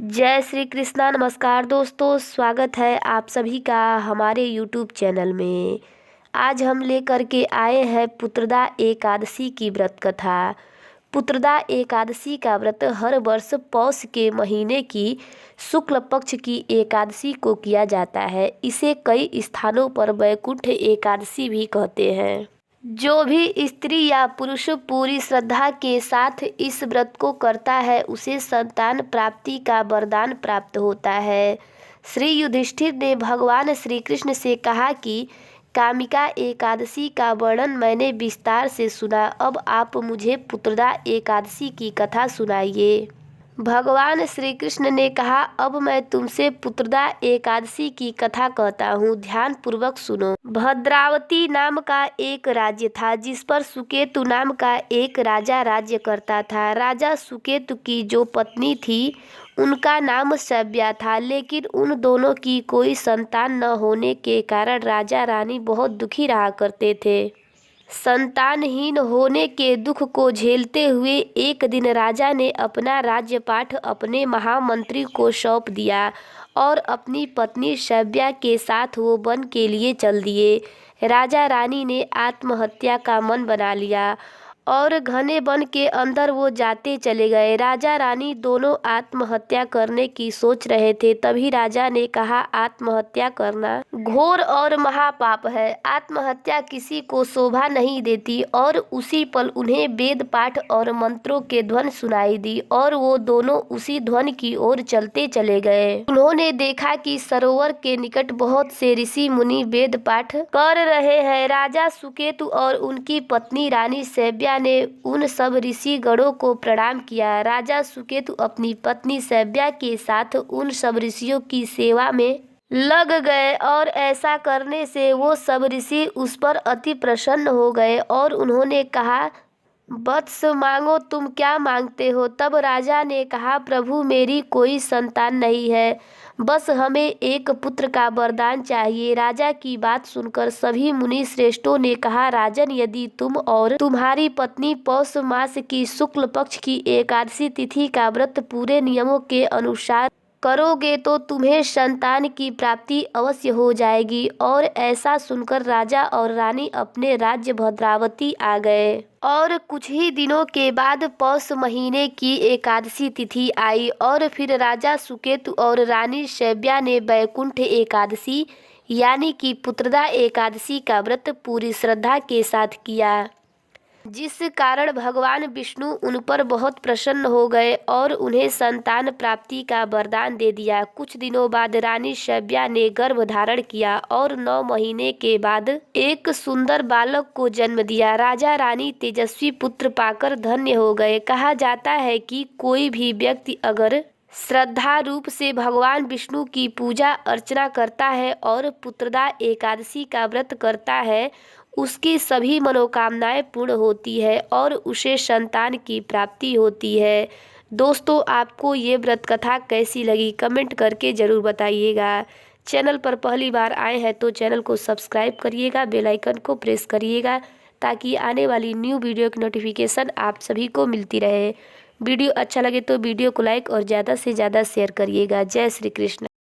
जय श्री कृष्णा। नमस्कार दोस्तों, स्वागत है आप सभी का हमारे यूट्यूब चैनल में। आज हम लेकर के आए हैं पुत्रदा एकादशी की व्रत कथा। पुत्रदा एकादशी का व्रत हर वर्ष पौष के महीने की शुक्ल पक्ष की एकादशी को किया जाता है। इसे कई स्थानों पर वैकुंठ एकादशी भी कहते हैं। जो भी स्त्री या पुरुष पूरी श्रद्धा के साथ इस व्रत को करता है उसे संतान प्राप्ति का वरदान प्राप्त होता है। श्री युधिष्ठिर ने भगवान श्री कृष्ण से कहा कि कामिका एकादशी का वर्णन मैंने विस्तार से सुना, अब आप मुझे पुत्रदा एकादशी की कथा सुनाइए। भगवान श्री कृष्ण ने कहा, अब मैं तुमसे पुत्रदा एकादशी की कथा कहता हूँ, ध्यान पूर्वक सुनो। भद्रावती नाम का एक राज्य था जिस पर सुकेतु नाम का एक राजा राज्य करता था। राजा सुकेतु की जो पत्नी थी उनका नाम सभ्या था, लेकिन उन दोनों की कोई संतान न होने के कारण राजा रानी बहुत दुखी रहा करते थे। संतानहीन होने के दुख को झेलते हुए एक दिन राजा ने अपना राज्यपाठ अपने महामंत्री को सौंप दिया और अपनी पत्नी सभ्या के साथ वो वन के लिए चल दिए। राजा रानी ने आत्महत्या का मन बना लिया और घने वन के अंदर वो जाते चले गए। राजा रानी दोनों आत्महत्या करने की सोच रहे थे, तभी राजा ने कहा, आत्महत्या करना घोर और महापाप है। आत्महत्या किसी को शोभा नहीं देती। और उसी पल उन्हें वेद पाठ और मंत्रों के ध्वनि सुनाई दी और वो दोनों उसी ध्वनि की ओर चलते चले गए। उन्होंने देखा कि सरोवर के निकट बहुत से ऋषि मुनि वेद पाठ कर रहे हैं। राजा सुकेतु और उनकी पत्नी रानी सभ्या ने उन सब ऋषि गणों को प्रणाम किया। राजा सुकेतु अपनी पत्नी सभ्या के साथ उन सब ऋषियों की सेवा में लग गए और ऐसा करने से वो सब ऋषि उस पर अति प्रसन्न हो गए और उन्होंने कहा, वत्स मांगो, तुम क्या मांगते हो? तब राजा ने कहा, प्रभु मेरी कोई संतान नहीं है, बस हमें एक पुत्र का वरदान चाहिए। राजा की बात सुनकर सभी मुनि श्रेष्ठों ने कहा, राजन, यदि तुम और तुम्हारी पत्नी पौष मास की शुक्ल पक्ष की एकादशी तिथि का व्रत पूरे नियमों के अनुसार करोगे तो तुम्हें संतान की प्राप्ति अवश्य हो जाएगी। और ऐसा सुनकर राजा और रानी अपने राज्य भद्रावती आ गए। और कुछ ही दिनों के बाद पौष महीने की एकादशी तिथि आई और फिर राजा सुकेतु और रानी सभ्या ने वैकुंठ एकादशी यानी कि पुत्रदा एकादशी का व्रत पूरी श्रद्धा के साथ किया, जिस कारण भगवान विष्णु उन पर बहुत प्रसन्न हो गए और उन्हें संतान प्राप्ति का वरदान दे दिया। कुछ दिनों बाद रानी सभ्या ने गर्भ धारण किया और 9 महीने के बाद एक सुंदर बालक को जन्म दिया। राजा रानी तेजस्वी पुत्र पाकर धन्य हो गए। कहा जाता है कि कोई भी व्यक्ति अगर श्रद्धा रूप से भगवान विष्णु की पूजा अर्चना करता है और पुत्रदा एकादशी का व्रत करता है, उसकी सभी मनोकामनाएं पूर्ण होती है और उसे संतान की प्राप्ति होती है। दोस्तों, आपको ये व्रत कथा कैसी लगी कमेंट करके ज़रूर बताइएगा। चैनल पर पहली बार आए हैं तो चैनल को सब्सक्राइब करिएगा, बेल आइकन को प्रेस करिएगा ताकि आने वाली न्यू वीडियो की नोटिफिकेशन आप सभी को मिलती रहे। वीडियो अच्छा लगे तो वीडियो को लाइक और ज़्यादा से ज़्यादा शेयर करिएगा। जय श्री कृष्ण।